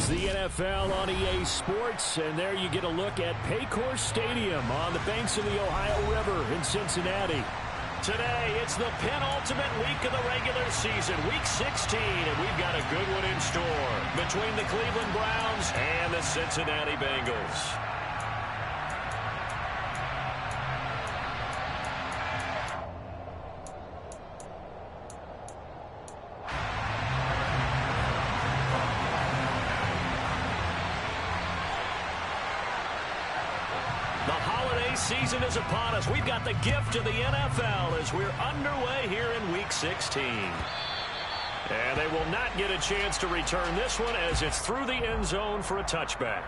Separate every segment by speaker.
Speaker 1: is the NFL on EA Sports, and there you get a look at Paycor Stadium on the banks of the Ohio River in Cincinnati.
Speaker 2: Today, it's the penultimate week of the regular season, Week 16, and we've got a good one in store between the Cleveland Browns and the Cincinnati Bengals. Season is upon us. We've got the gift of the NFL as we're underway here in Week 16. And they will not get a chance to return this one as it's through the end zone for a touchback.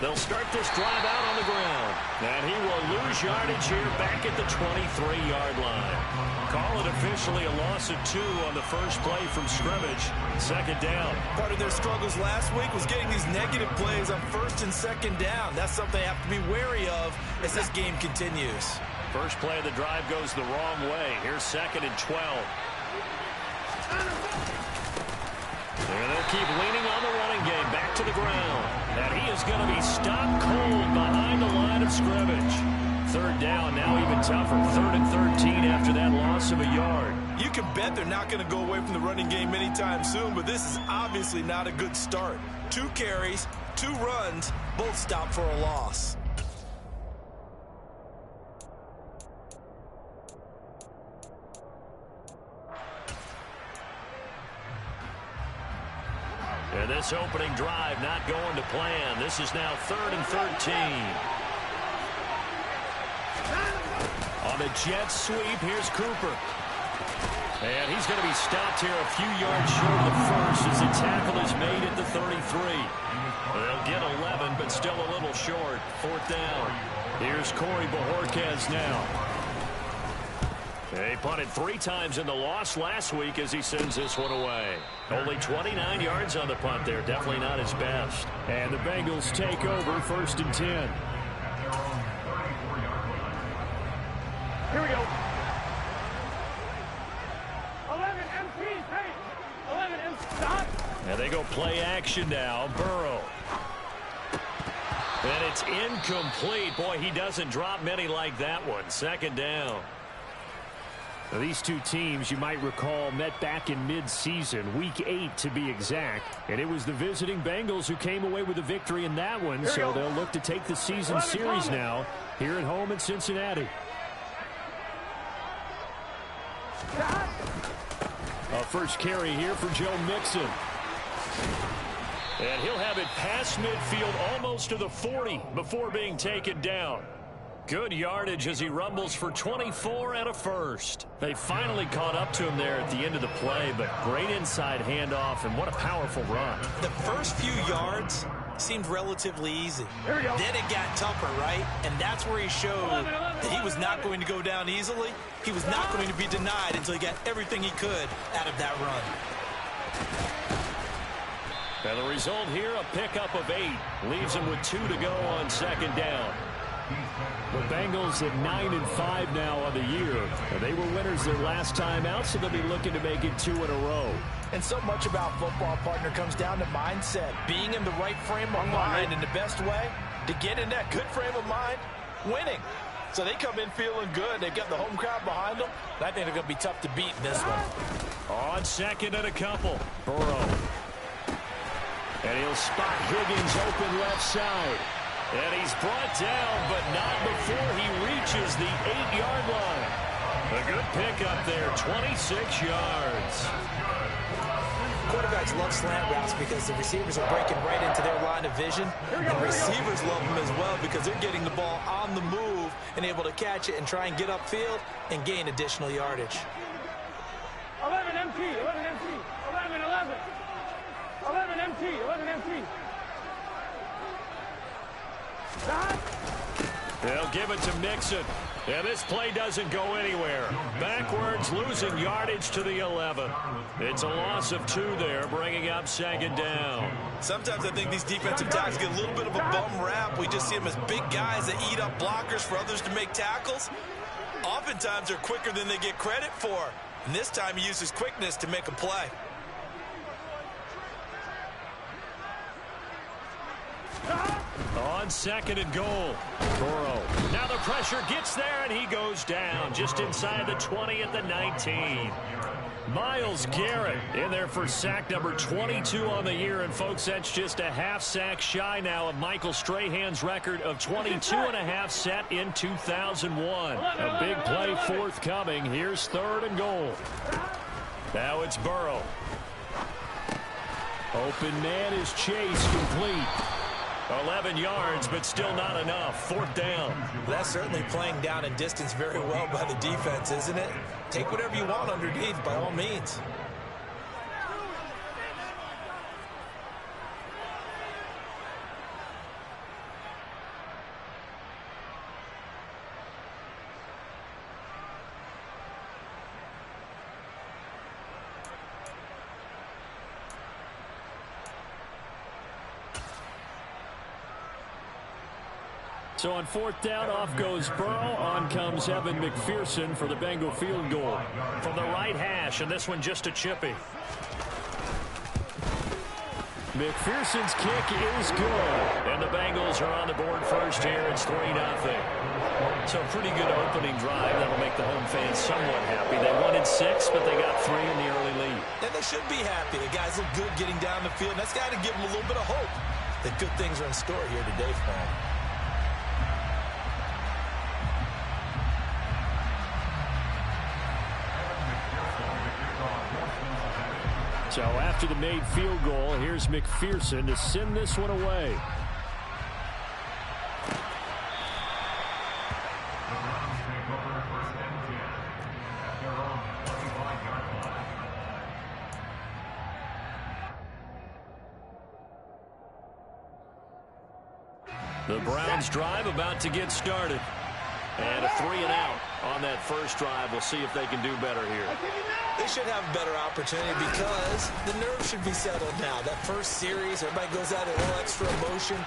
Speaker 2: They'll start this drive out on the ground. And he will lose yardage here back at the 23-yard line. Call it officially a loss of 2 on the first play from scrimmage. Second down.
Speaker 3: Part of their struggles last week was getting these negative plays on first and second down. That's something they have to be wary of as this game continues.
Speaker 2: First play of the drive goes the wrong way. Here's 2nd and 12. And they'll keep leaning on the running game. Back to the ground. And he is going to be stopped cold behind the line of scrimmage. Third down, now even tougher. 3rd and 13 after that loss of a yard.
Speaker 3: You can bet they're not going to go away from the running game anytime soon, but this is obviously not a good start. 2 carries, 2 runs, both stopped for a loss.
Speaker 2: And this opening drive not going to plan. This is now 3rd and 13. On the jet sweep, here's Cooper. And he's going to be stopped here a few yards short of the first as the tackle is made at the 33. They'll get 11, but still a little short. 4th down. Here's Corey Bojorquez now. He punted 3 times in the loss last week as he sends this one away. Only 29 yards on the punt there. Definitely not his best.
Speaker 1: And the Bengals take over 1st and 10.
Speaker 4: Here we go. 11 MP, hey. 11 MP, stop.
Speaker 2: And they go play action now. Burrow. And it's incomplete. Boy, he doesn't drop many like that one. 2nd down.
Speaker 1: Now, these two teams, you might recall, met back in mid-season, Week 8 to be exact. And it was the visiting Bengals who came away with a victory in that one, so they'll look to take the season series now here at home in Cincinnati. A first carry here for Joe Mixon.
Speaker 2: And he'll have it past midfield almost to the 40 before being taken down. Good yardage as he rumbles for 24 and a first. They finally caught up to him there at the end of the play, but great inside handoff, and what a powerful run.
Speaker 3: The first few yards seemed relatively easy. Then it got tougher, right? And that's where he showed that he was not going to go down easily. He was not going to be denied until he got everything he could out of that run.
Speaker 2: And the result here, a pickup of 8. Leaves him with 2 to go on 2nd down.
Speaker 1: The Bengals at 9-5 now on the year. And they were winners their last time out, so they'll be looking to make it 2 in a row.
Speaker 3: And so much about football, partner, comes down to mindset. Being in the right frame of mind, and the best way to get in that good frame of mind, winning. So they come in feeling good. They've got the home crowd behind them. And I think they're going to be tough to beat in this one.
Speaker 2: On 2nd and a couple.
Speaker 1: Burrow. And he'll spot Higgins open left side.
Speaker 2: And he's brought down, but not before he reaches the 8-yard line. A good pickup there, 26 yards.
Speaker 3: Quarterbacks love slant routes because the receivers are breaking right into their line of vision. And receivers love them as well because they're getting the ball on the move and able to catch it and try and get upfield and gain additional yardage.
Speaker 4: 11 MT, 11 MT, 11, 11. 11 MT, 11 MT.
Speaker 1: They'll give it to Mixon. Yeah, this play doesn't go anywhere. Backwards, losing yardage to the 11. It's a loss of 2 there, bringing up 2nd down.
Speaker 3: Sometimes I think these defensive tackles get a little bit of a bum rap. We just see them as big guys that eat up blockers for others to make tackles. Oftentimes, they're quicker than they get credit for. And this time, he uses quickness to make a play.
Speaker 1: On 2nd and goal. Burrow. Now the pressure gets there, and he goes down just inside the 20 at the 19. Myles Garrett in there for sack number 22 on the year. And, folks, that's just a half sack shy now of Michael Strahan's record of 22.5 set in 2001. A big play forthcoming. Here's 3rd and goal. Now it's Burrow. Open man is Chase, complete. 11 yards, but still not enough. 4th down.
Speaker 3: That's certainly playing down and distance very well by the defense, isn't it? Take whatever you want underneath, by all means.
Speaker 1: So on 4th down, off goes Burrow. On comes Evan McPherson for the Bengal field goal. From the right hash, and this one just a chippy. McPherson's kick is good. And the Bengals are on the board first here. It's 3-0. So pretty good opening drive. That'll make the home fans somewhat happy. They wanted 6, but they got 3 in the early lead.
Speaker 3: And they should be happy. The guys look good getting down the field. That's got to give them a little bit of hope that good things are in store here today for them.
Speaker 1: So after the made field goal, here's McPherson to send this one away. The Browns drive about to get started. And a 3-and-out on that first drive. We'll see if they can do better here.
Speaker 3: They should have a better opportunity because the nerves should be settled now. That first series, everybody goes out a little extra emotion.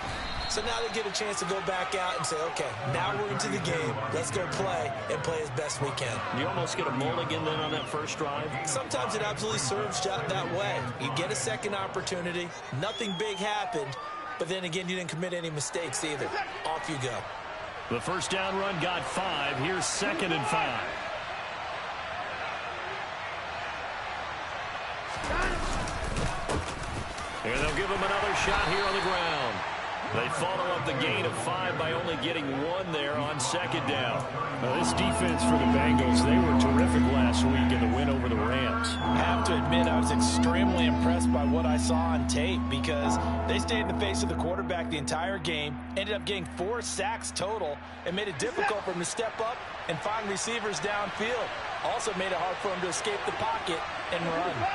Speaker 3: So now they get a chance to go back out and say, okay, now we're into the game. Let's go play and play as best we can.
Speaker 1: You almost get a mulligan then on that first drive?
Speaker 3: Sometimes it absolutely serves that way. You get a second opportunity. Nothing big happened. But then again, you didn't commit any mistakes either. Off you go.
Speaker 1: The first down run got 5. Here's 2nd and 5. And they'll give him another shot here on the ground. They follow up the gain of 5 by only getting 1 there on 2nd down. Now, this defense for the Bengals, they were terrific last week in the win over the Rams.
Speaker 3: I have to admit, I was extremely impressed by what I saw on tape because they stayed in the face of the quarterback the entire game, ended up getting 4 sacks total, and made it difficult for him to step up and find receivers downfield. Also made it hard for him to escape the pocket and run.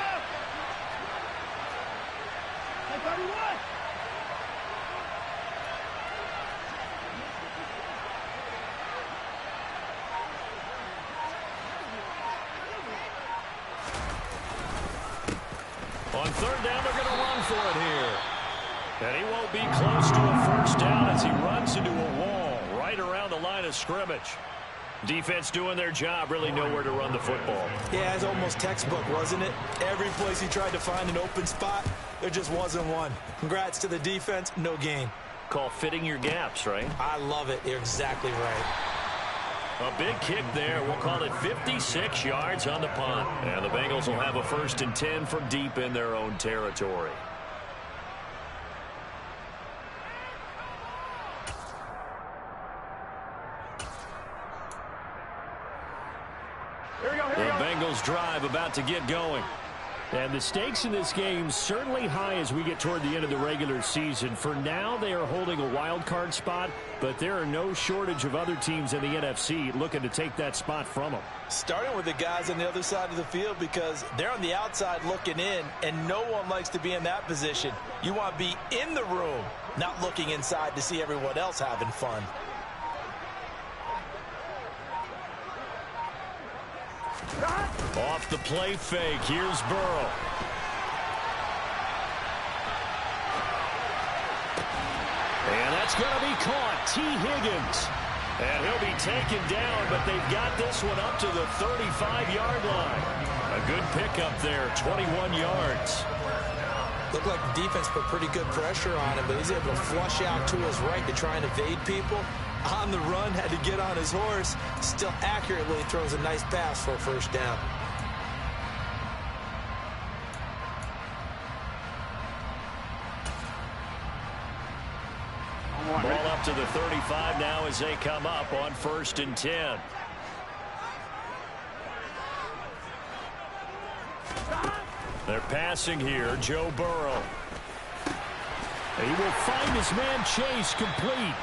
Speaker 1: On 3rd down, they're going to run for it here. And he won't be close to a first down as he runs into a wall right around the line of scrimmage. Defense doing their job, really nowhere to run the football.
Speaker 3: Yeah, it's almost textbook, wasn't it? Every place he tried to find an open spot, there just wasn't one. Congrats to the defense, no gain.
Speaker 1: Call fitting your gaps, right?
Speaker 3: I love it. You're exactly right.
Speaker 1: A big kick there. We'll call it 56 yards on the punt. And the Bengals will have a 1st and 10 from deep in their own territory. The Bengals drive about to get going. And the stakes in this game certainly high as we get toward the end of the regular season. For now, they are holding a wild card spot, but there are no shortage of other teams in the NFC looking to take that spot from them.
Speaker 3: Starting with the guys on the other side of the field because they're on the outside looking in, and no one likes to be in that position. You want to be in the room, not looking inside to see everyone else having fun.
Speaker 2: Off the play fake, here's Burrow. And that's going to be caught. T. Higgins. And he'll be taken down, but they've got this one up to the 35-yard line. A good pickup there, 21 yards.
Speaker 3: Looked like the defense put pretty good pressure on him, but he's able to flush out to his right to try and evade people. On the run, had to get on his horse. Still accurately throws a nice pass for a first down.
Speaker 2: Ball up to the 35 now as they come up on 1st and 10. They're passing here, Joe Burrow. He will find his man Chase complete.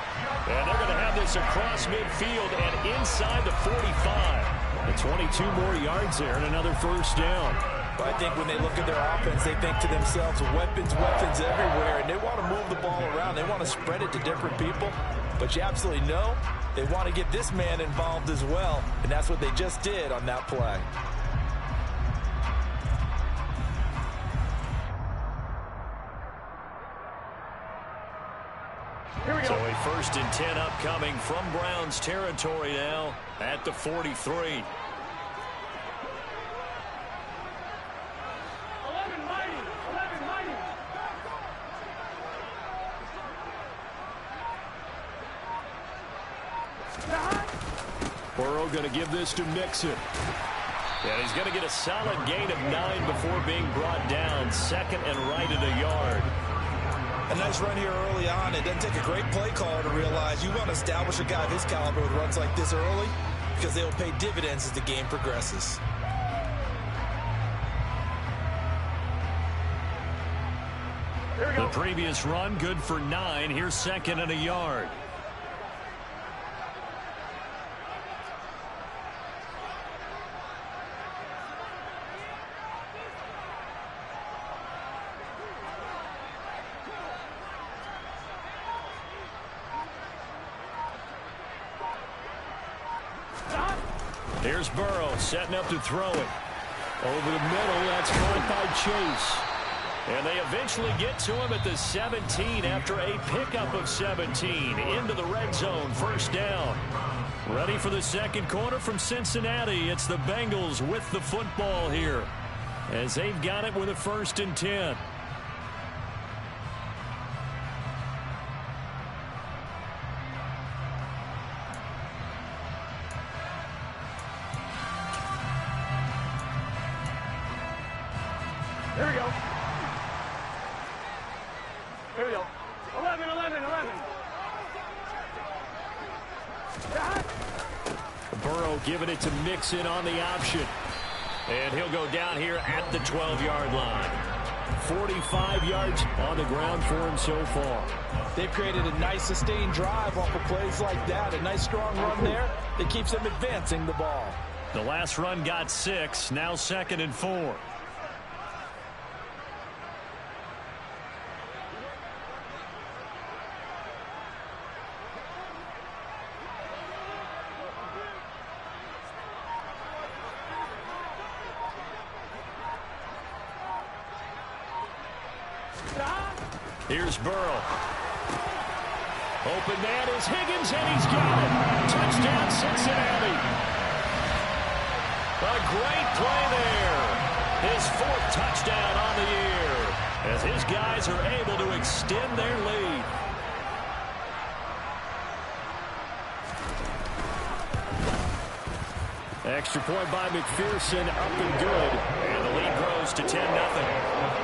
Speaker 2: And they're going to have this across midfield and inside the 45. And 22 more yards there and another first down.
Speaker 3: But I think when they look at their offense, they think to themselves, weapons, weapons everywhere. And they want to move the ball around. They want to spread it to different people. But you absolutely know they want to get this man involved as well. And that's what they just did on that play.
Speaker 2: So a 1st and 10 upcoming from Browns territory now at the 43.
Speaker 1: Burrow going to give this to Mixon.
Speaker 2: And he's going to get a solid gain of 9 before being brought down. 2nd and right at a yard.
Speaker 3: A nice run here early on. It doesn't take a great play caller to realize you want to establish a guy of his caliber with runs like this early because they will pay dividends as the game progresses.
Speaker 2: The previous run good for 9. Here's 2nd and a yard. Here's Burrow setting up to throw it.
Speaker 1: Over the middle, that's caught by Chase.
Speaker 2: And they eventually get to him at the 17 after a pickup of 17 into the red zone. First down. Ready for the second quarter from Cincinnati. It's the Bengals with the football here as they've got it with a 1st and 10.
Speaker 4: Here we go. Here we go. 11, 11, 11.
Speaker 1: Burrow giving it to Mixon on the option.
Speaker 2: And he'll go down here at the 12-yard line.
Speaker 1: 45 yards on the ground for him so far.
Speaker 3: They've created a nice sustained drive off of plays like that. A nice strong run there that keeps them advancing the ball.
Speaker 2: The last run got 6. Now 2nd and 4. Here's Burrow. Open man is Higgins, and he's got it. Touchdown, Cincinnati. A great play there. His 4th touchdown on the year as his guys are able to extend their lead.
Speaker 1: Extra point by McPherson, up and good.
Speaker 2: And the lead grows to 10-0.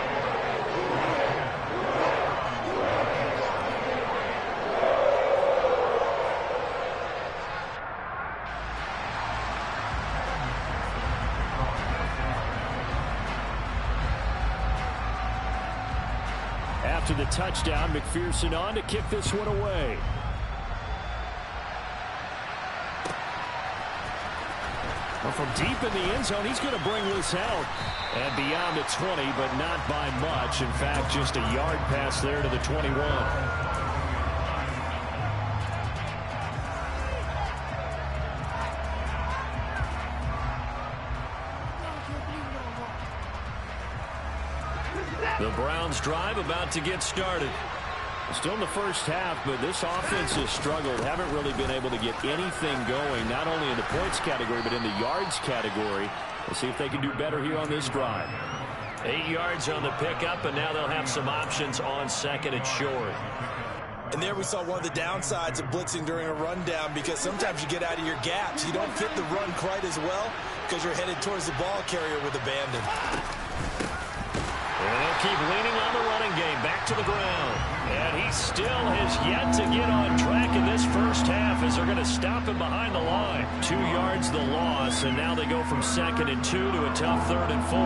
Speaker 1: After the touchdown, McPherson on to kick this one away. Well, from deep in the end zone, he's going to bring this out. And beyond the 20, but not by much. In fact, just a yard pass there to the 21. The Browns drive about to get started. Still in the first half, but this offense has struggled. Haven't really been able to get anything going, not only in the points category, but in the yards category. We'll see if they can do better here on this drive.
Speaker 2: 8 yards on the pickup, and now they'll have some options on second and short.
Speaker 3: And there we saw one of the downsides of blitzing during a rundown, because sometimes you get out of your gaps. You don't fit the run quite as well because you're headed towards the ball carrier with abandon.
Speaker 2: And they'll keep leaning on the running game. Back to the ground. And he still has yet to get on track in this first half as they're going to stop him behind the line. 2 yards the loss, and now they go from 2nd and 2 to a tough 3rd and 4.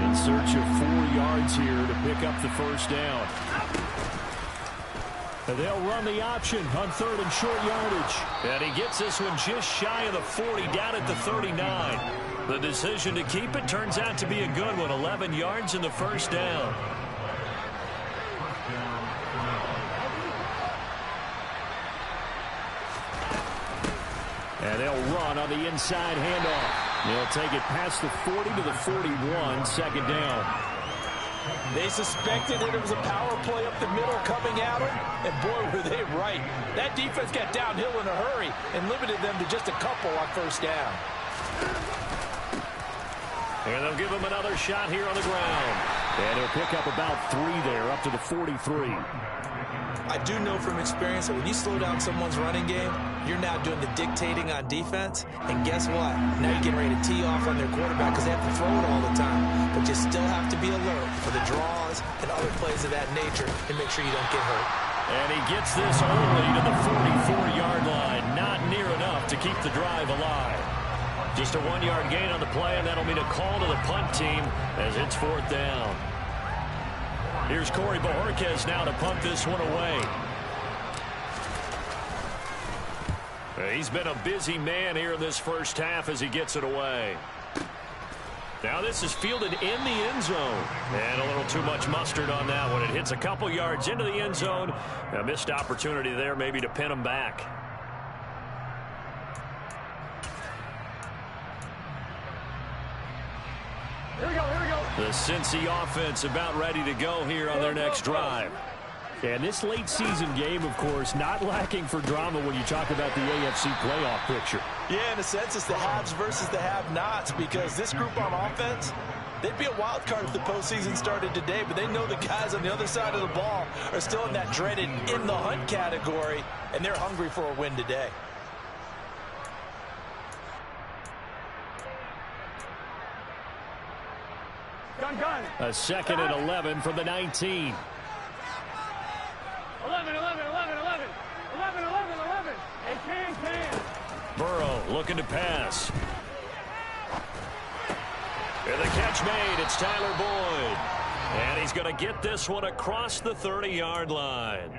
Speaker 1: In search of 4 yards here to pick up the first down. And they'll run the option on 3rd and short yardage.
Speaker 2: And he gets this one just shy of the 40, down at the 39. The decision to keep it turns out to be a good one. 11 yards in the first down.
Speaker 1: And they'll run on the inside handoff. They'll take it past the 40 to the 41, 2nd down.
Speaker 3: They suspected that it was a power play up the middle coming at them, and boy, were they right. That defense got downhill in a hurry and limited them to just a couple on first down.
Speaker 2: And they'll give him another shot here on the ground.
Speaker 1: And he'll pick up about 3 there, up to the 43.
Speaker 3: I do know from experience that when you slow down someone's running game, you're now doing the dictating on defense. And guess what? Now you're getting ready to tee off on their quarterback because they have to throw it all the time. But you still have to be alert for the draws and other plays of that nature and make sure you don't get hurt.
Speaker 2: And he gets this only to the 44-yard line. Not near enough to keep the drive alive. Just a 1-yard gain on the play, and that'll mean a call to the punt team as it's 4th down. Here's Corey Bojorquez now to punt this one away. He's been a busy man here in this first half as he gets it away. Now this is fielded in the end zone. And a little too much mustard on that one. It hits a couple yards into the end zone. A missed opportunity there maybe to pin him back.
Speaker 4: Here we go, here we go.
Speaker 2: The Cincy offense about ready to go here on their next drive.
Speaker 1: And this late season game, of course, not lacking for drama when you talk about the AFC playoff picture.
Speaker 3: Yeah, in a sense, it's the haves versus the have-nots, because this group on offense, they'd be a wild card if the postseason started today, but they know the guys on the other side of the ball are still in that dreaded in the hunt category, and they're hungry for a win today.
Speaker 4: Gun, gun.
Speaker 1: A 2nd and 11 from the 19.
Speaker 4: 11, 11, 11, 11. 11, 11, 11. And can.
Speaker 2: Burrow looking to pass. And the catch made. It's Tyler Boyd. And he's going to get this one across the 30-yard line.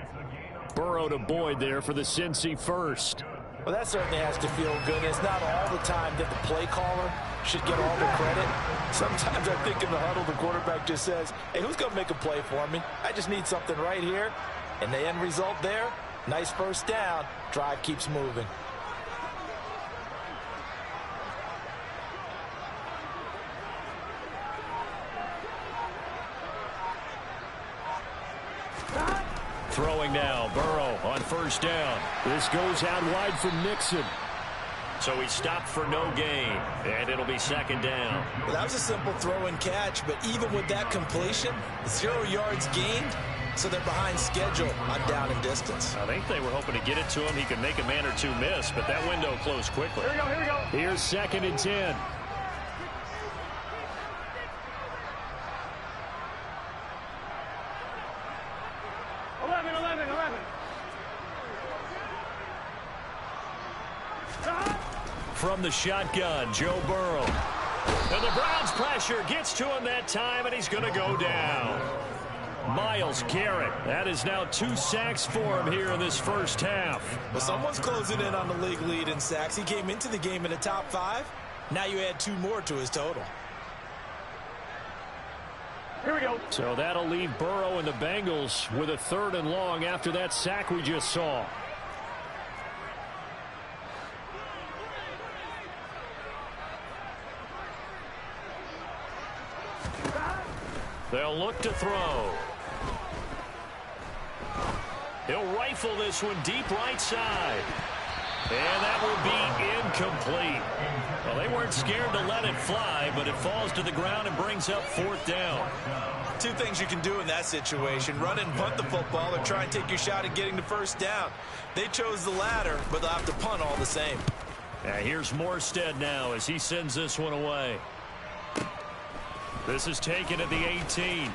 Speaker 1: Burrow to Boyd there for the Cincy first.
Speaker 3: Well, that certainly has to feel good. It's not all the time that the play caller should get all the credit. Sometimes I think in the huddle, the quarterback just says, hey, who's going to make a play for me? I just need something right here. And the end result there, nice first down. Drive keeps moving.
Speaker 2: Throwing now, Burrow on first down.
Speaker 1: This goes out wide from Nixon.
Speaker 2: So he stopped for no gain, and it'll be 2nd down.
Speaker 3: Well, that was a simple throw and catch, but even with that completion, 0 yards gained, so they're behind schedule on down and distance.
Speaker 2: I think they were hoping to get it to him. He could make a man or two miss, but that window closed quickly.
Speaker 4: Here we go, here we go.
Speaker 1: Here's 2nd and 10.
Speaker 2: From the shotgun, Joe Burrow. And the Browns pressure gets to him that time, and he's going to go down.
Speaker 1: Myles Garrett. That is now 2 sacks for him here in this first half.
Speaker 3: Well, someone's closing in on the league lead in sacks. He came into the game in the top 5. Now you add 2 more to his total.
Speaker 4: Here we go.
Speaker 1: So that'll leave Burrow and the Bengals with a 3rd and long after that sack we just saw. They'll look to throw. He'll rifle this one deep right side. And that will be incomplete. Well, they weren't scared to let it fly, but it falls to the ground and brings up 4th down.
Speaker 3: 2 things you can do in that situation: run and punt the football, or try and take your shot at getting the 1st down. They chose the latter, but they'll have to punt all the same.
Speaker 1: Here's Morstead now as he sends this one away. This is taken at the 18.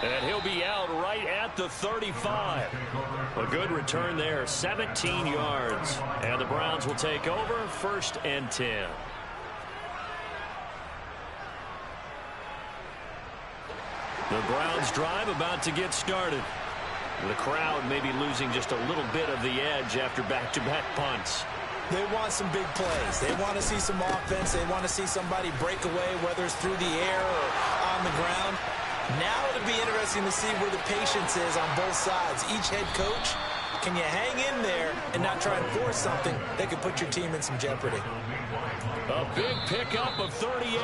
Speaker 1: And he'll be out right at the 35. A good return there, 17 yards. And the Browns will take over, 1st and 10. The Browns drive about to get started. The crowd may be losing just a little bit of the edge after back-to-back punts.
Speaker 3: They want some big plays. They want to see some offense. They want to see somebody break away, whether it's through the air or on the ground. Now it'll be interesting to see where the patience is on both sides. Each head coach, can you hang in there and not try and force something that could put your team in some jeopardy?
Speaker 1: A big pickup of 38.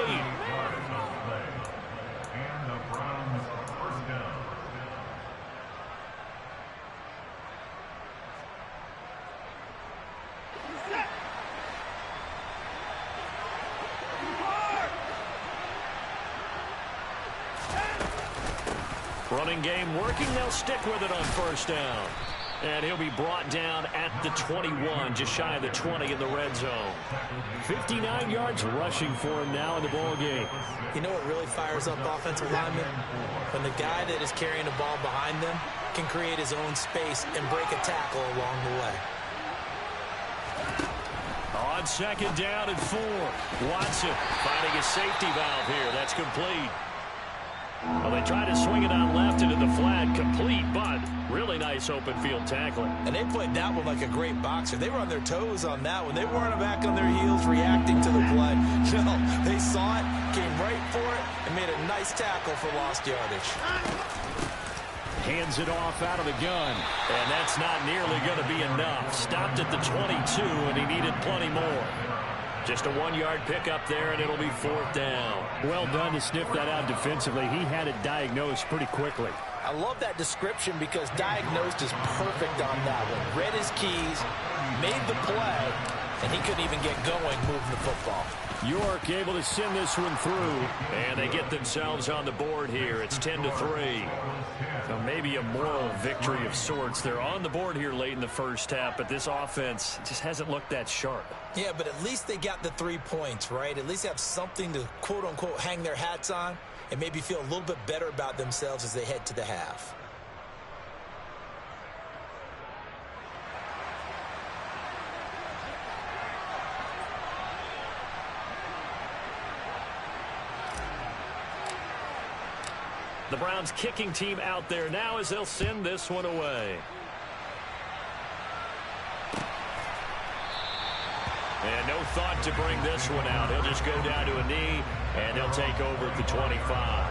Speaker 1: Running game working. They'll stick with it on 1st down. And he'll be brought down at the 21, just shy of the 20 in the red zone. 59 yards rushing for him now in the ball game.
Speaker 3: You know what really fires up offensive linemen? When the guy that is carrying the ball behind them can create his own space and break a tackle along the way.
Speaker 1: On 2nd down and 4. Watson finding a safety valve here. That's complete. Well, they try to swing it on left into the flat, complete, but really nice open field tackling.
Speaker 3: And they played that one like a great boxer. They were on their toes on that one. They weren't back on their heels reacting to the play. No, they saw it, came right for it, and made a nice tackle for lost yardage.
Speaker 1: Hands it off out of the gun, and that's not nearly going to be enough. Stopped at the 22, and he needed plenty more. Just a 1-yard pickup there, and it'll be 4th down. Well done to sniff that out defensively. He had it diagnosed pretty quickly.
Speaker 3: I love that description because diagnosed is perfect on that one. Read his keys, made the play, and he couldn't even get going moving the football.
Speaker 1: York able to send this one through, and they get themselves on the board here. It's 10-3. So maybe a moral victory of sorts. They're on the board here late in the first half, but this offense just hasn't looked that sharp.
Speaker 3: Yeah, but at least they got the 3 points, right? At least they have something to, quote-unquote, hang their hats on and maybe feel a little bit better about themselves as they head to the half.
Speaker 1: The Browns kicking team out there now as they'll send this one away. And no thought to bring this one out. He'll just go down to a knee, and they'll take over at the 25.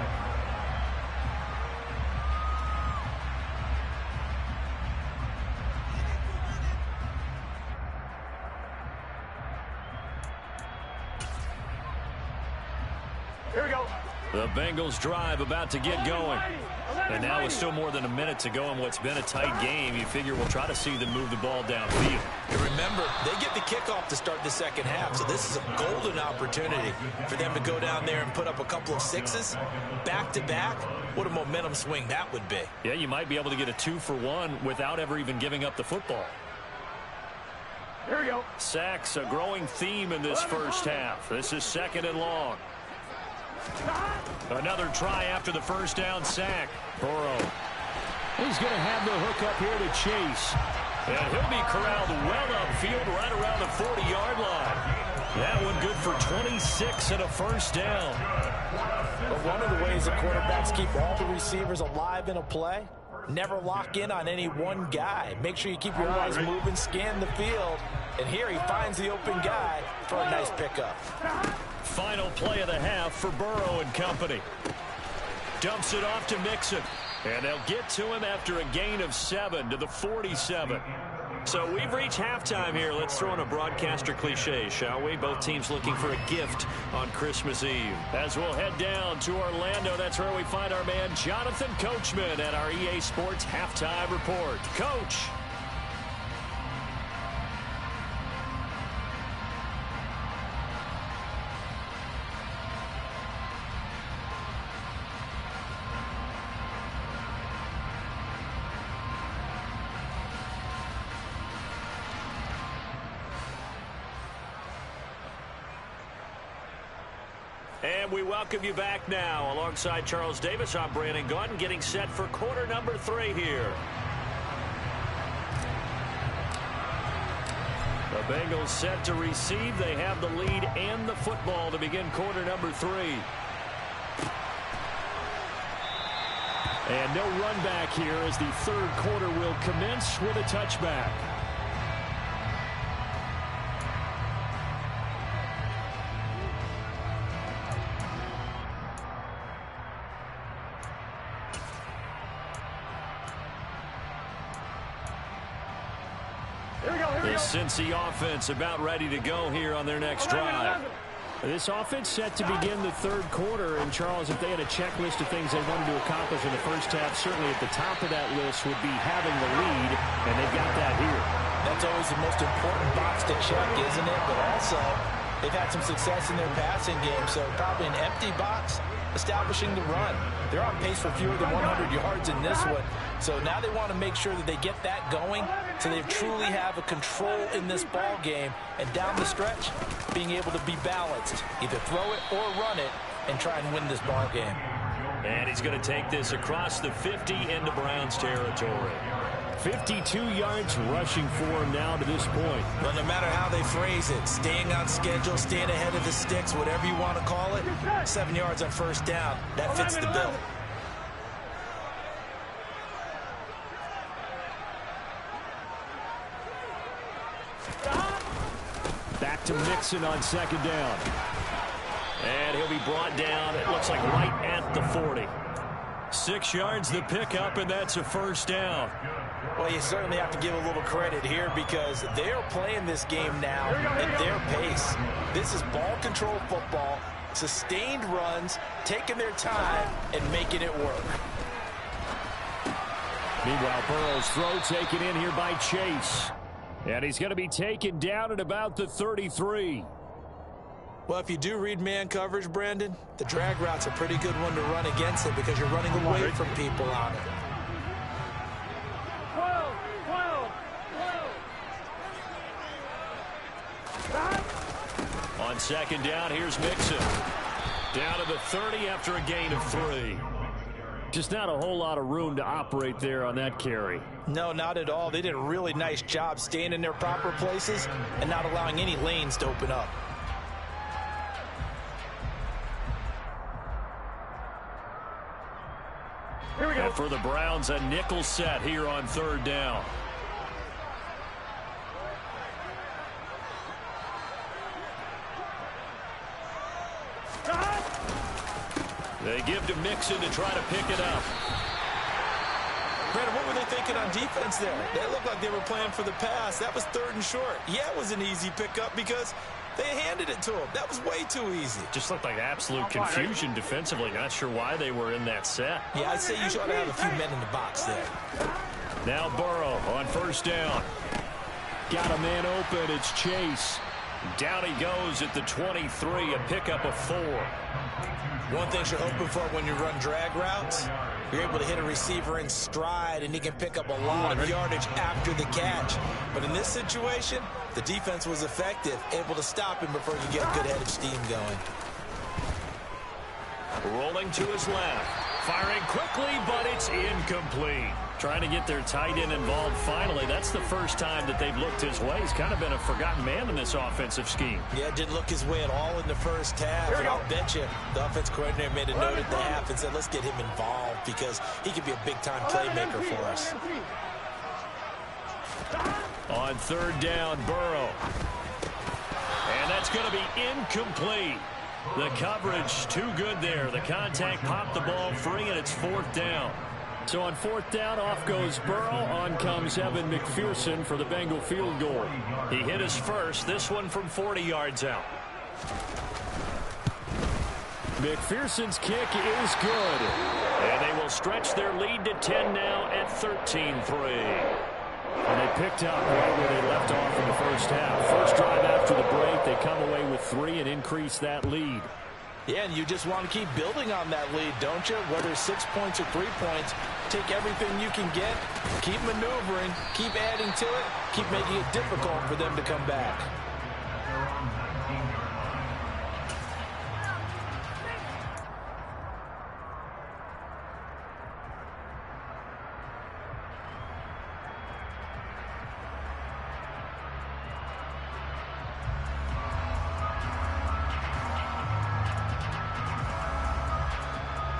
Speaker 4: Here we go.
Speaker 1: The Bengals drive about to get going. And now with still more than a minute to go in what's been a tight game, you figure we'll try to see them move the ball downfield.
Speaker 3: And remember, they get the kickoff to start the second half, so this is a golden opportunity for them to go down there and put up a couple of 6s. Back-to-back, what a momentum swing that would be.
Speaker 1: Yeah, you might be able to get a 2-for-1 without ever even giving up the football.
Speaker 4: Here we go.
Speaker 1: Sacks, a growing theme in this first half. This is 2nd and long. Another try after the first down sack. Burrow. He's going to have the hook up here to Chase. And he'll be corralled well upfield right around the 40-yard line. That one good for 26 and a first down.
Speaker 3: But one of the ways the quarterbacks keep all the receivers alive in a play, never lock in on any one guy. Make sure you keep your eyes moving, scan the field. And here he finds the open guy for a nice pickup.
Speaker 2: Final play of the half for Burrow and company. Dumps it off to Mixon. And they'll get to him after a gain of 7 to the 47. So we've reached halftime here. Let's throw in a broadcaster cliche, shall we? Both teams looking for a gift on Christmas Eve. As we'll head down to Orlando, that's where we find our man Jonathan Coachman at our EA Sports Halftime Report. Coach. And we welcome you back now. Alongside Charles Davis, I'm Brandon Gaudin, getting set for quarter number 3 here. The Bengals set to receive. They have the lead and the football to begin quarter number 3. And no run back here as the third quarter will commence with a touchback. The Cincy offense about ready to go here on their next drive.
Speaker 1: This offense set to begin the third quarter. And, Charles, if they had a checklist of things they wanted to accomplish in the first half, certainly at the top of that list would be having the lead, and they've got that here.
Speaker 3: That's always the most important box to check, isn't it? But also, they've had some success in their passing game, so probably an empty box establishing the run. They're on pace for fewer than 100 yards in this one. So now they want to make sure that they get that going so they truly have a control in this ball game. And down the stretch, being able to be balanced. Either throw it or run it and try and win this ball game.
Speaker 2: And he's going to take this across the 50 into Browns territory.
Speaker 1: 52 yards rushing for him now to this point.
Speaker 3: Well, no matter how they phrase it, staying on schedule, staying ahead of the sticks, whatever you want to call it, 7 yards on first down. That fits the bill.
Speaker 1: Back to Mixon on second down.
Speaker 2: And he'll be brought down, it looks like right at the 40. 6 yards the pickup, and that's a first down.
Speaker 3: Well, you certainly have to give a little credit here because they are playing this game now at their pace. This is ball control football, sustained runs, taking their time, and making it work.
Speaker 1: Meanwhile, Burrow's throw taken in here by Chase. And he's going to be taken down at about the 33.
Speaker 3: Well, if you do read man coverage, Brandon, the drag route's a pretty good one to run against it because you're running away from people on it.
Speaker 4: 12.
Speaker 2: On second down, here's Mixon. Down to the 30 after a gain of 3.
Speaker 1: Just not a whole lot of room to operate there on that carry.
Speaker 3: No, not at all. They did a really nice job staying in their proper places and not allowing any lanes to open up.
Speaker 4: Here we go.
Speaker 2: And for the Browns, a nickel set here on third down. They give to Mixon to try to pick it up.
Speaker 3: Brandon, what were they thinking on defense there? They looked like they were playing for the pass. That was third and short. Yeah, it was an easy pickup because they handed it to him. That was way too easy.
Speaker 2: Just looked like absolute confusion defensively. Not sure why they were in that set.
Speaker 3: Yeah, I'd say you should have a few men in the box there.
Speaker 2: Now Burrow on first down.
Speaker 1: Got a man open. It's Chase.
Speaker 2: Down he goes at the 23, a pickup of 4.
Speaker 3: One thing you're hoping for when you run drag routes, you're able to hit a receiver in stride, and he can pick up a lot of yardage after the catch. But in this situation, the defense was effective, able to stop him before he get a good head of steam going.
Speaker 2: Rolling to his left. Firing quickly, but it's incomplete. Trying to get their tight end involved finally. That's the first time that they've looked his way. He's kind of been a forgotten man in this offensive scheme.
Speaker 3: Yeah, didn't look his way at all in the first half. And I'll bet you the offense coordinator made a note at the half and said, let's get him involved because he could be a big-time playmaker for us.
Speaker 2: On third down, Burrow. And that's going to be incomplete. The coverage too good there. The contact popped the ball free, and it's fourth down. So on fourth down, off goes Burrow. On comes Evan McPherson for the Bengal field goal. He hit his first, this one from 40 yards out. McPherson's kick is good. And they will stretch their lead to 10 now at 13-3. And they picked up right where they left off in the first half. First drive after the break, they come away with 3 and increase that lead.
Speaker 3: Yeah, and you just want to keep building on that lead, don't you? Whether 6 points or 3 points, take everything you can get, keep maneuvering, keep adding to it, keep making it difficult for them to come back.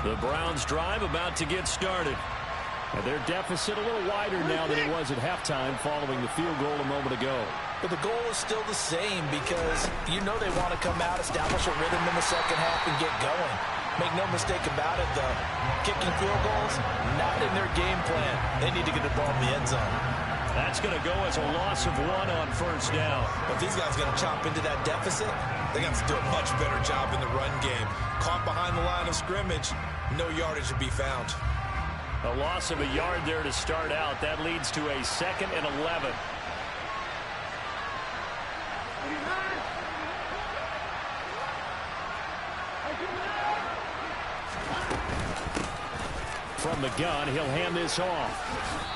Speaker 2: The Browns drive about to get started.
Speaker 1: And their deficit a little wider now than it was at halftime following the field goal a moment ago.
Speaker 3: But the goal is still the same because you know they want to come out, establish a rhythm in the second half, and get going. Make no mistake about it, though. Kicking field goals, not in their game plan. They need to get the ball in the end zone.
Speaker 2: That's going to go as a loss of 1 on first down.
Speaker 3: If these guys are going to chop into that deficit, they got to do a much better job in the run game. Caught behind the line of scrimmage, no yardage to be found.
Speaker 2: A loss of a yard there to start out. That leads to a 2nd and 11.
Speaker 1: From the gun, he'll hand this off.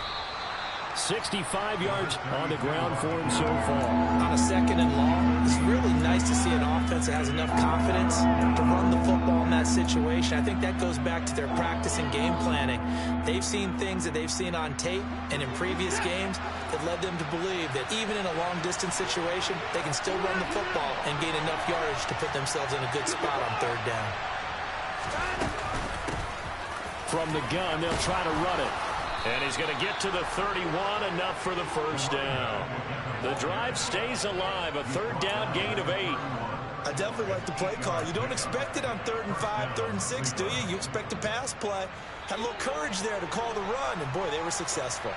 Speaker 1: 65 yards on the ground for him so far.
Speaker 3: On a 2nd and long, it's really nice to see an offense that has enough confidence to run the football in that situation. I think that goes back to their practice and game planning. They've seen things that they've seen on tape and in previous games that led them to believe that even in a long-distance situation, they can still run the football and gain enough yardage to put themselves in a good spot on third down.
Speaker 1: From the gun, they'll try to run it.
Speaker 2: And he's going to get to the 31, enough for the first down. The drive stays alive, a third down gain of 8.
Speaker 3: I definitely like the play call. You don't expect it on 3rd and 5, 3rd and 6, do you? You expect a pass play. Had a little courage there to call the run, and boy, they were successful.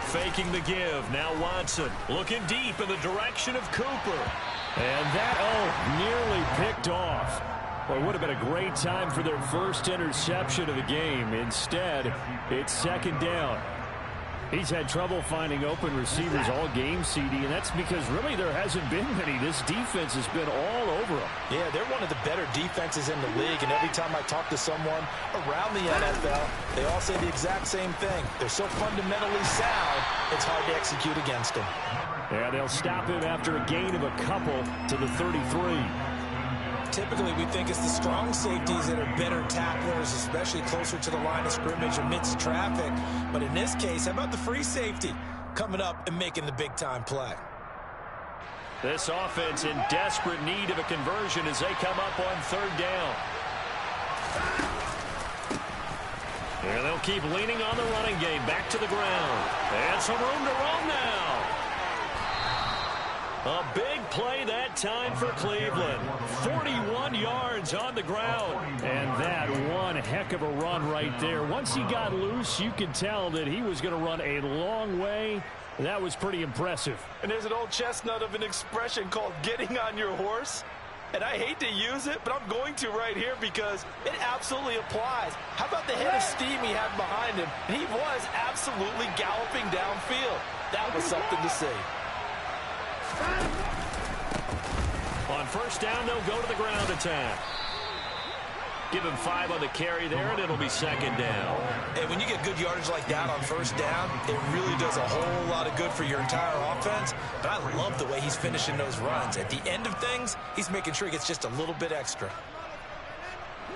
Speaker 2: Faking the give. Now Watson looking deep in the direction of Cooper.
Speaker 1: And that, nearly picked off. Well, it would have been a great time for their first interception of the game. Instead, it's 2nd down. He's had trouble finding open receivers all game, CD, and that's because really there hasn't been many. This defense has been all over them.
Speaker 3: Yeah, they're one of the better defenses in the league, and every time I talk to someone around the NFL, they all say the exact same thing. They're so fundamentally sound, it's hard to execute against them.
Speaker 1: Yeah, they'll stop him after a gain of a couple to the 33.
Speaker 3: Typically, we think it's the strong safeties that are better tacklers, especially closer to the line of scrimmage amidst traffic. But in this case, how about the free safety coming up and making the big-time play?
Speaker 2: This offense in desperate need of a conversion as they come up on 3rd down. And they'll keep leaning on the running game. Back to the ground. And some room to roam now. A big play that time for Cleveland. 41 yards on the ground.
Speaker 1: And that one heck of a run right there. Once he got loose, you could tell that he was going to run a long way. That was pretty impressive.
Speaker 3: And there's an old chestnut of an expression called getting on your horse. And I hate to use it, but I'm going to right here because it absolutely applies. How about the head of steam he had behind him? He was absolutely galloping downfield. That was something to see.
Speaker 2: On first down, they'll go to the ground attack. Give him 5 on the carry there, and it'll be second down.
Speaker 3: And when you get good yardage like that on first down, it really does a whole lot of good for your entire offense. But I love the way he's finishing those runs. At the end of things, he's making sure he gets just a little bit extra.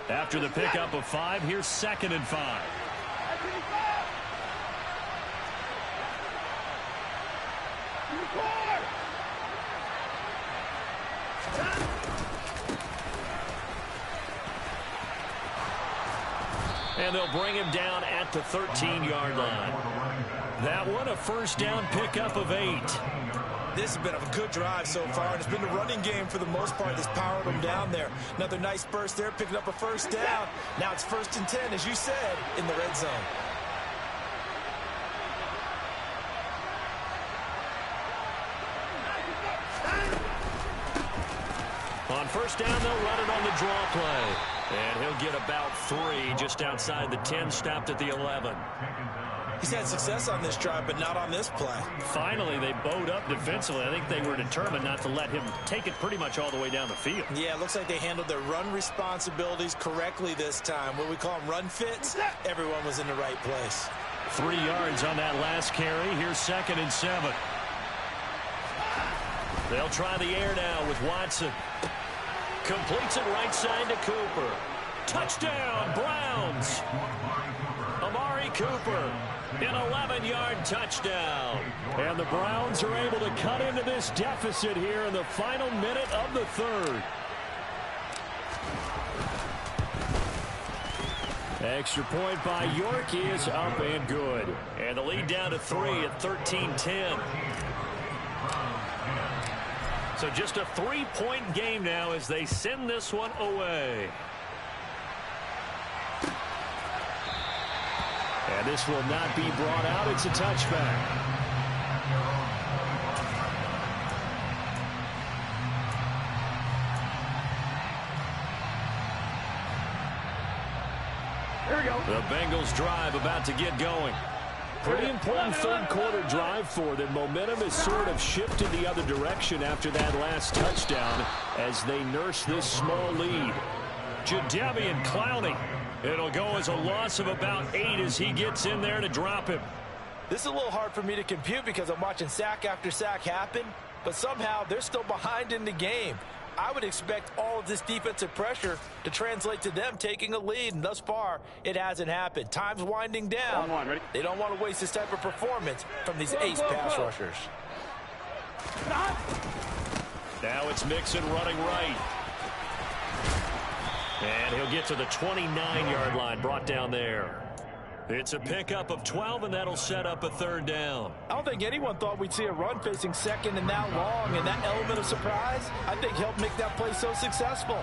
Speaker 2: After the pickup of 5, here's 2nd and 5. And they'll bring him down at the 13-yard line. That one, a first down pickup of 8.
Speaker 3: This has been a good drive so far, and it's been the running game for the most part that's powered them down there. Another nice burst there, picking up a first down. Now it's 1st and 10, as you said, in the red zone.
Speaker 2: On first down, they'll run it on the draw play. And he'll get about 3 just outside the 10, stopped at the 11.
Speaker 3: He's had success on this drive, but not on this play.
Speaker 1: Finally, they bowed up defensively. I think they were determined not to let him take it pretty much all the way down the field.
Speaker 3: Yeah, it looks like they handled their run responsibilities correctly this time. What we call them run fits, everyone was in the right place.
Speaker 1: 3 yards on that last carry. Here's 2nd and 7.
Speaker 2: They'll try the air now with Watson. Completes it right side to Cooper. Touchdown, Browns. Amari Cooper, an 11-yard touchdown.
Speaker 1: And the Browns are able to cut into this deficit here in the final minute of the 3rd. Extra point by York is up and good.
Speaker 2: And the lead down to 3 at 13-10. So just a 3-point game now as they send this one away.
Speaker 1: And this will not be brought out. It's a touchback.
Speaker 4: Here we go.
Speaker 1: The Bengals drive about to get going. Pretty important 3rd quarter drive for them. Momentum has sort of shifted the other direction after that last touchdown as they nurse this small lead. Jadeveon Clowney. It'll go as a loss of about 8 as he gets in there to drop him.
Speaker 3: This is a little hard for me to compute because I'm watching sack after sack happen, but somehow they're still behind in the game. I would expect all of this defensive pressure to translate to them taking a lead, and thus far, it hasn't happened. Time's winding down. They don't want to waste this type of performance from these ace pass rushers.
Speaker 2: Now it's Mixon running right. And he'll get to the 29-yard line, brought down there. It's a pickup of 12, and that'll set up a 3rd down.
Speaker 3: I don't think anyone thought we'd see a run facing 2nd and that long, and that element of surprise, I think, helped make that play so successful.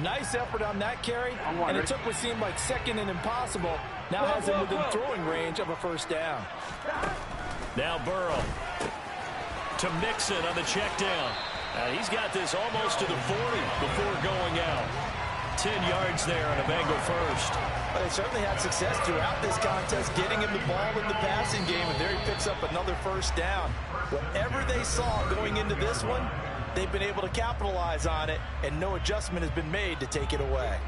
Speaker 3: Nice effort on that carry, and it took what seemed like 2nd and impossible. Now has him within throwing range of a first down.
Speaker 2: Now Burrow to Mixon on the check down. He's got this almost to the 40 before going out. 10 yards there on a Bengal first.
Speaker 3: But they certainly had success throughout this contest, getting him the ball in the passing game, and there he picks up another first down. Whatever they saw going into this one, they've been able to capitalize on it, and no adjustment has been made to take it away.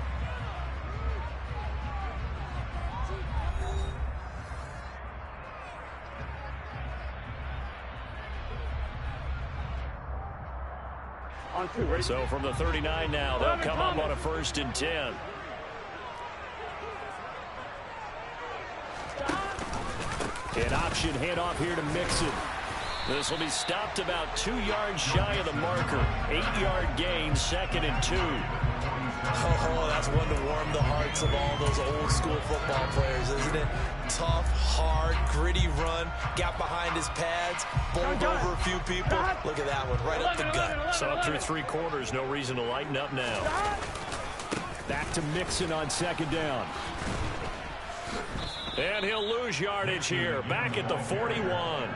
Speaker 2: So from the 39 now, they'll come up on a 1st and 10.
Speaker 1: An option handoff here to Mixon.
Speaker 2: This will be stopped about 2 yards shy of the marker. 8-yard gain, 2nd and 2.
Speaker 3: Oh, that's one to warm the hearts of all those old school football players, isn't it? Tough, hard, gritty run. Got behind his pads, bowled over a few people. Look at that one, right up the gut.
Speaker 2: So up through 3 quarters, no reason to lighten up now.
Speaker 1: Back to Mixon on 2nd down.
Speaker 2: And he'll lose yardage here, back at the 41.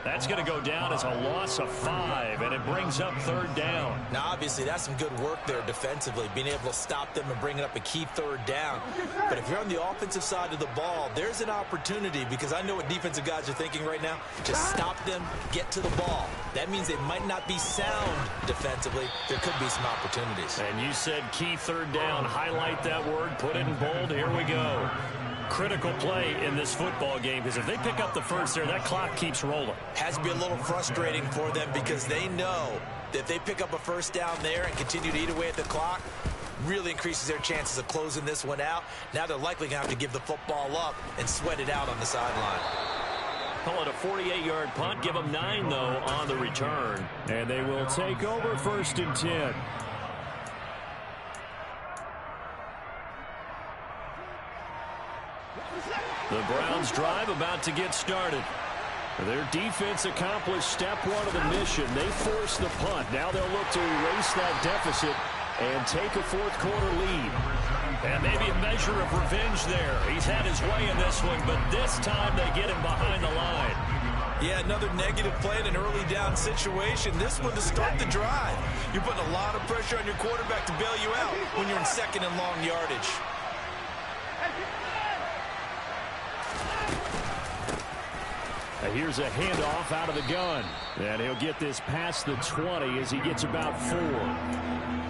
Speaker 2: That's going to go down as a loss of 5, and it brings up 3rd down.
Speaker 3: Now, obviously, that's some good work there defensively, being able to stop them and bringing up a key 3rd down. But if you're on the offensive side of the ball, there's an opportunity, because I know what defensive guys are thinking right now. Just stop them, get to the ball. That means they might not be sound defensively. There could be some opportunities.
Speaker 2: And you said key 3rd down. Highlight that word, put it in bold. Here we go. Critical play in this football game, because if they pick up the first there, that clock keeps rolling.
Speaker 3: Has to be a little frustrating for them, because they know that if they pick up a 1st down there and continue to eat away at the clock, really increases their chances of closing this one out. Now they're likely going to have to give the football up and sweat it out on the sideline.
Speaker 2: Call it a 48-yard punt. Give them 9, though, on the return.
Speaker 1: And they will take over 1st and 10.
Speaker 2: The Browns drive about to get started.
Speaker 1: Their defense accomplished step 1 of the mission. They forced the punt. Now they'll look to erase that deficit and take a 4th quarter lead.
Speaker 2: And maybe a measure of revenge there. He's had his way in this one, but this time they get him behind the line.
Speaker 3: Yeah, another negative play in an early down situation. This one to start the drive. You're putting a lot of pressure on your quarterback to bail you out when you're in 2nd and long yardage.
Speaker 1: Here's a handoff out of the gun. And he'll get this past the 20 as he gets about 4.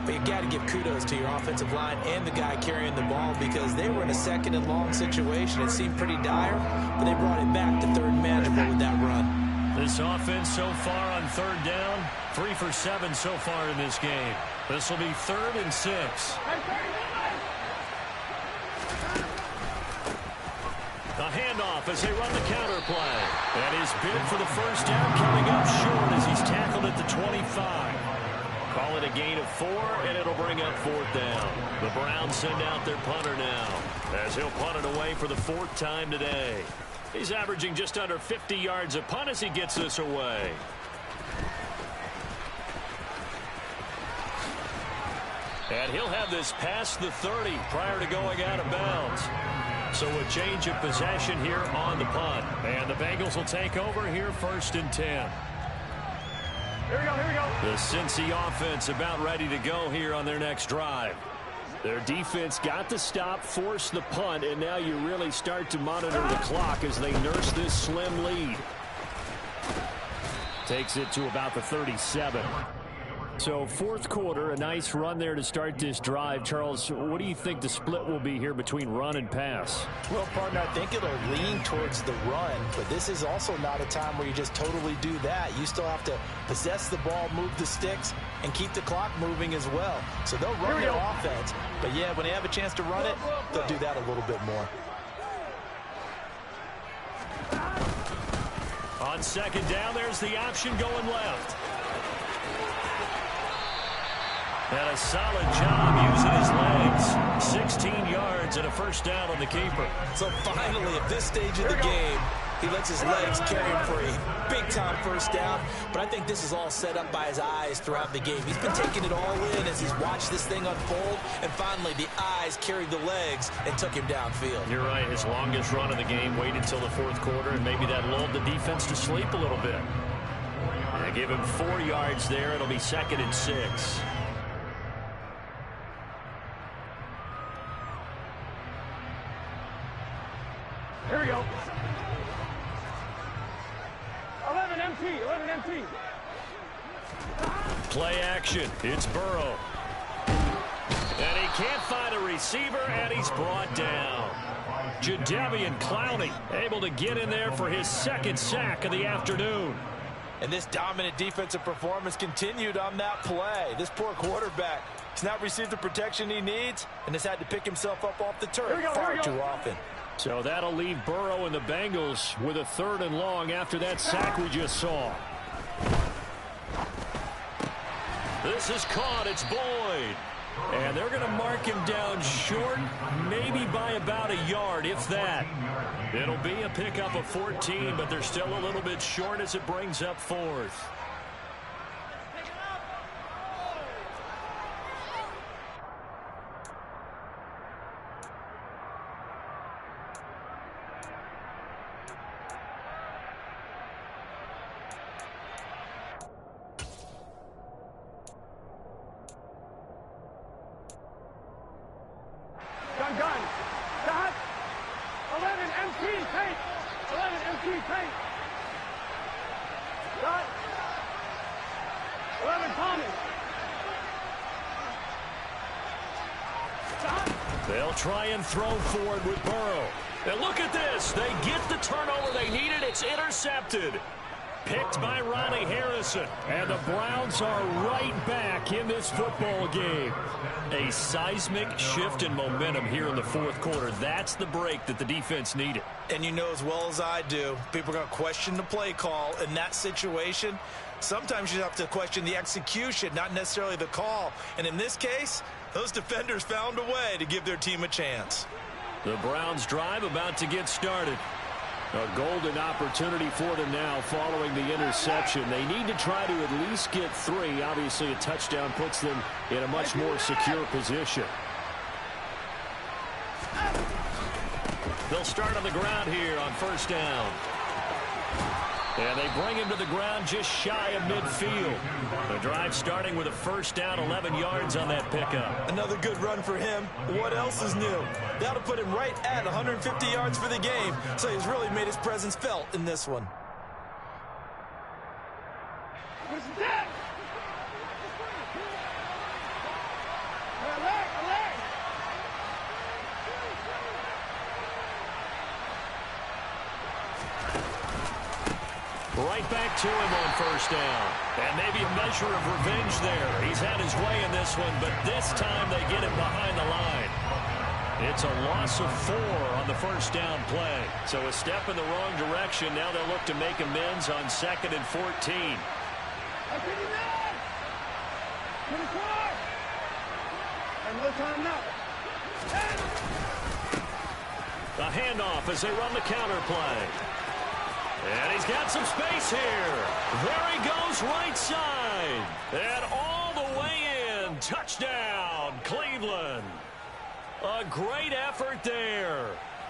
Speaker 3: But you got to give kudos to your offensive line and the guy carrying the ball, because they were in a 2nd and long situation. It seemed pretty dire, but they brought it back to 3rd manageable with that run.
Speaker 2: This offense so far on 3rd down, 3 for 7 so far in this game. This will be 3rd and 6. A handoff as they run the counter play. And his bid for the 1st down coming up short as he's tackled at the 25. Call it a gain of 4, and it'll bring up 4th down. The Browns send out their punter now, as he'll punt it away for the 4th time today. He's averaging just under 50 yards a punt as he gets this away. And he'll have this past the 30 prior to going out of bounds. So a change of possession here on the punt. And the Bengals will take over here 1st and 10.
Speaker 4: Here we go, here we go.
Speaker 2: The Cincy offense about ready to go here on their next drive.
Speaker 1: Their defense got the stop, forced the punt, and now you really start to monitor the clock as they nurse this slim lead. Takes it to about the 37. So 4th quarter, a nice run there to start this drive. Charles, what do you think the split will be here between run and pass?
Speaker 3: Well, partner, I think it'll lean towards the run, but this is also not a time where you just totally do that. You still have to possess the ball, move the sticks, and keep the clock moving as well. So they'll run their offense, but yeah, when they have a chance to run it, they'll do that a little bit more.
Speaker 2: On 2nd down, there's the option going left. And a solid job using his legs. 16 yards and a 1st down on the keeper.
Speaker 3: So finally, at this stage of the game, he lets his legs carry him for a big-time 1st down. But I think this is all set up by his eyes throughout the game. He's been taking it all in as he's watched this thing unfold. And finally, the eyes carried the legs and took him downfield.
Speaker 2: You're right. His longest run of the game waited until the 4th quarter, and maybe that lulled the defense to sleep a little bit. They give him 4 yards there. It'll be 2nd and 6.
Speaker 4: Here we go. 11 MT, 11 MT.
Speaker 2: Play action. It's Burrow. And he can't find a receiver, and he's brought down. Jadeveon Clowney able to get in there for his 2nd sack of the afternoon.
Speaker 3: And this dominant defensive performance continued on that play. This poor quarterback has not received the protection he needs and has had to pick himself up off the turf far too often.
Speaker 1: So that'll leave Burrow and the Bengals with a 3rd and long after that sack we just saw.
Speaker 2: This is caught. It's Boyd. And they're going to mark him down short, maybe by about a yard, if that. It'll be a pickup of 14, but they're still a little bit short as it brings up 4th.
Speaker 4: gun. Dot. 11 MT paint. 11 MT paint. Dot. 11 Tommy. Dot.
Speaker 2: They'll try and throw forward with Burrow. And look at this. They get the turnover they needed. It's intercepted. Picked by Ronnie Harrison.
Speaker 1: And the Browns are right back in this football game.
Speaker 2: A seismic shift in momentum here in the fourth quarter. That's the break that the defense needed.
Speaker 3: And you know as well as I do, people are going to question the play call in that situation. Sometimes you have to question the execution, not necessarily the call. And in this case, those defenders found a way to give their team a chance.
Speaker 2: The Browns drive about to get started.
Speaker 1: A golden opportunity for them now following the interception. They need to try to at least get 3. Obviously, a touchdown puts them in a much more secure position.
Speaker 2: They'll start on the ground here on first down. And they bring him to the ground just shy of midfield. The drive starting with a first down, 11 yards on that pickup.
Speaker 3: Another good run for him. What else is new? That'll put him right at 150 yards for the game. So he's really made his presence felt in this one.
Speaker 4: What's that? Alert!
Speaker 2: Right back to him on first down. And maybe a measure of revenge there. He's had his way in this one, but this time they get him behind the line. It's a loss of 4 on the first down play. So a step in the wrong direction. Now they'll look to make amends on 2nd and 14. A handoff as they run the counter play. And he's got some space here. There he goes right side. And all the way in. Touchdown, Cleveland. A great effort there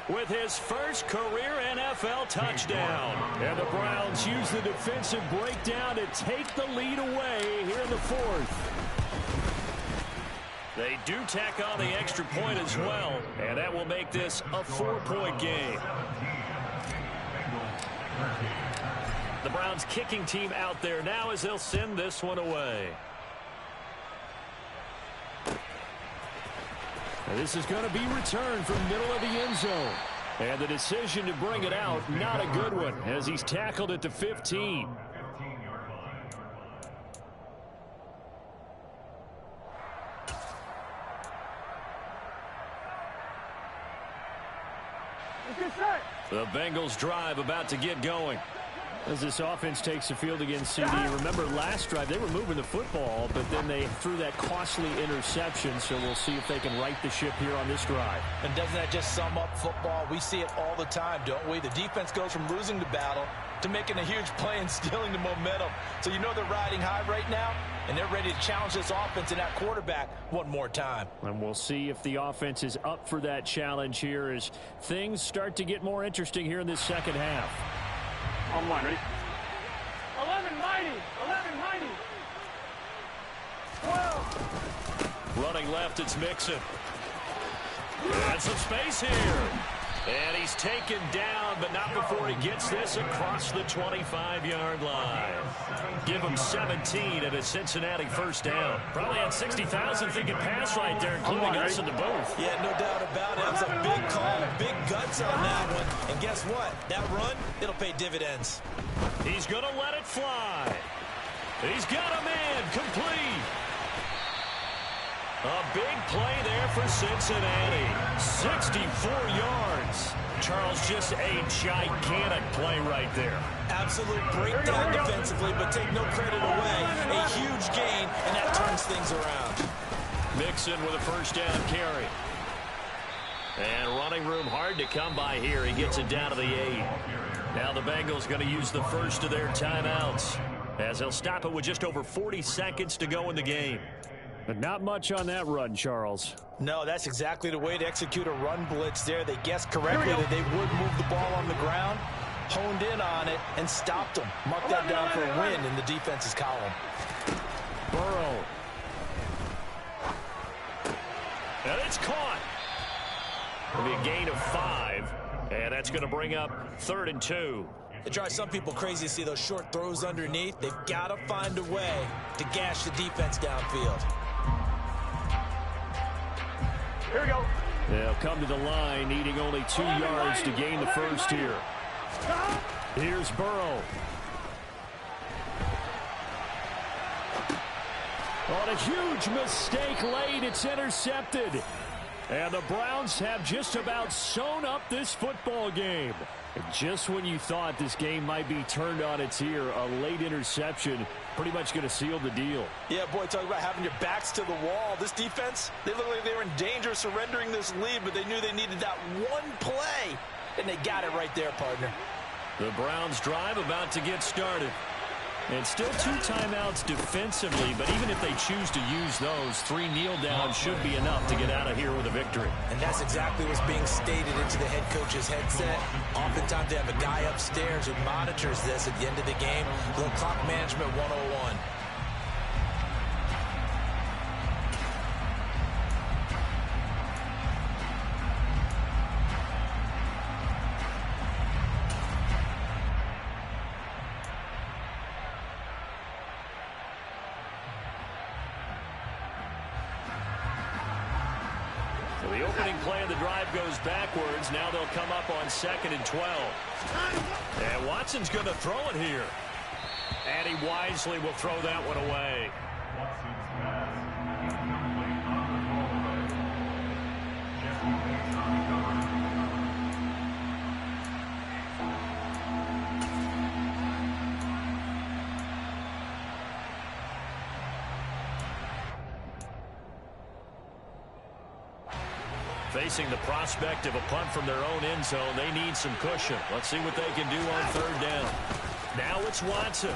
Speaker 2: with his first career NFL touchdown.
Speaker 1: And the Browns use the defensive breakdown to take the lead away here in the fourth.
Speaker 2: They do tack on the extra point as well, and that will make this a 4-point game. The Browns kicking team out there now as they'll send this one away.
Speaker 1: And this is going to be returned from middle of the end zone. And the decision to bring it out, not a good one, as he's tackled at the 15.
Speaker 2: The Bengals drive about to get going.
Speaker 1: As this offense takes the field against CD, remember last drive they were moving the football, but then they threw that costly interception, so we'll see if they can right the ship here on this drive.
Speaker 3: And doesn't that just sum up football? We see it all the time, don't we? The defense goes from losing the battle to making a huge play and stealing the momentum. So you know they're riding high right now, and they're ready to challenge this offense and that quarterback one more time.
Speaker 1: And we'll see if the offense is up for that challenge here as things start to get more interesting here in this second half.
Speaker 4: On one, ready? 11 mighty. 11 mighty. 12.
Speaker 2: Running left, it's Mixon. And some space here. And he's taken down, but not before he gets this across the 25-yard line. Give him 17 at a Cincinnati first down. Probably had 60,000 thinking pass right there, including us in the booth.
Speaker 3: Yeah, no doubt about it. It was a big call, big guts on that one. And guess what? That run, it'll pay dividends.
Speaker 2: He's going to let it fly. He's got a man complete. A big play there for Cincinnati. 64 yards. Charles, just a gigantic play right there.
Speaker 3: Absolute breakdown defensively, but take no credit away. A huge gain, and that turns things around.
Speaker 2: Mixon with a first down carry. And running room hard to come by here. He gets it down to the 8. Now the Bengals going to use the first of their timeouts as they'll stop it with just over 40 seconds to go in the game.
Speaker 1: But not much on that run, Charles.
Speaker 3: No, that's exactly the way to execute a run blitz there. They guessed correctly that they would move the ball on the ground, honed in on it, and stopped them. Mark that down for a win in the defense's column.
Speaker 2: Burrow. And it's caught. It'll be a gain of 5, and that's going to bring up 3rd and 2.
Speaker 3: It drives some people crazy to see those short throws underneath. They've got to find a way to gash the defense downfield.
Speaker 4: Here we go.
Speaker 1: They'll come to the line, needing only 2 yards to gain the first here. Here's Burrow. On a huge mistake late, it's intercepted. And the Browns have just about sewn up this football game. And just when you thought this game might be turned on its ear, a late interception pretty much going to seal the deal.
Speaker 3: Yeah, boy, talk about having your backs to the wall. This defense, they look like they were in danger of surrendering this lead, but they knew they needed that one play, and they got it right there, partner.
Speaker 2: The Browns drive about to get started. And still 2 timeouts defensively, but even if they choose to use those, 3 kneel downs should be enough to get out of here with a victory.
Speaker 3: And that's exactly what's being stated into the head coach's headset. Oftentimes they have a guy upstairs who monitors this at the end of the game. A little clock management 101.
Speaker 2: The opening play of the drive goes backwards. Now they'll come up on 2nd and 12. And Watson's going to throw it here. And he wisely will throw that one away. Facing the prospect of a punt from their own end zone, they need some cushion. Let's see what they can do on 3rd down. Now it's Watson.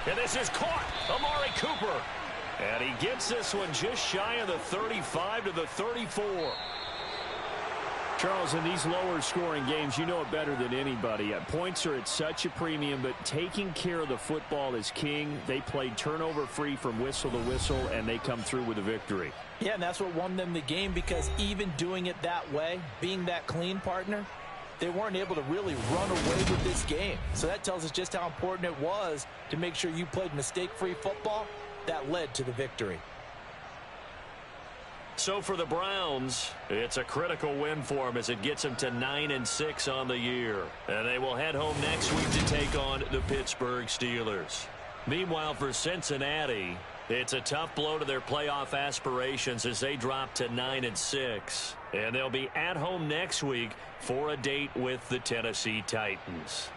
Speaker 2: And this is caught. Amari Cooper. And he gets this one just shy of the 35 to the 34.
Speaker 1: Charles, in these lower scoring games, you know it better than anybody. Points are at such a premium, but taking care of the football is king. They played turnover free from whistle to whistle, and they come through with a victory.
Speaker 3: Yeah, and that's what won them the game, because even doing it that way, being that clean, partner, they weren't able to really run away with this game. So that tells us just how important it was to make sure you played mistake-free football. That led to the victory.
Speaker 2: So for the Browns, it's a critical win for them as it gets them to 9-6 on the year. And they will head home next week to take on the Pittsburgh Steelers. Meanwhile, for Cincinnati, it's a tough blow to their playoff aspirations as they drop to 9-6. And they'll be at home next week for a date with the Tennessee Titans.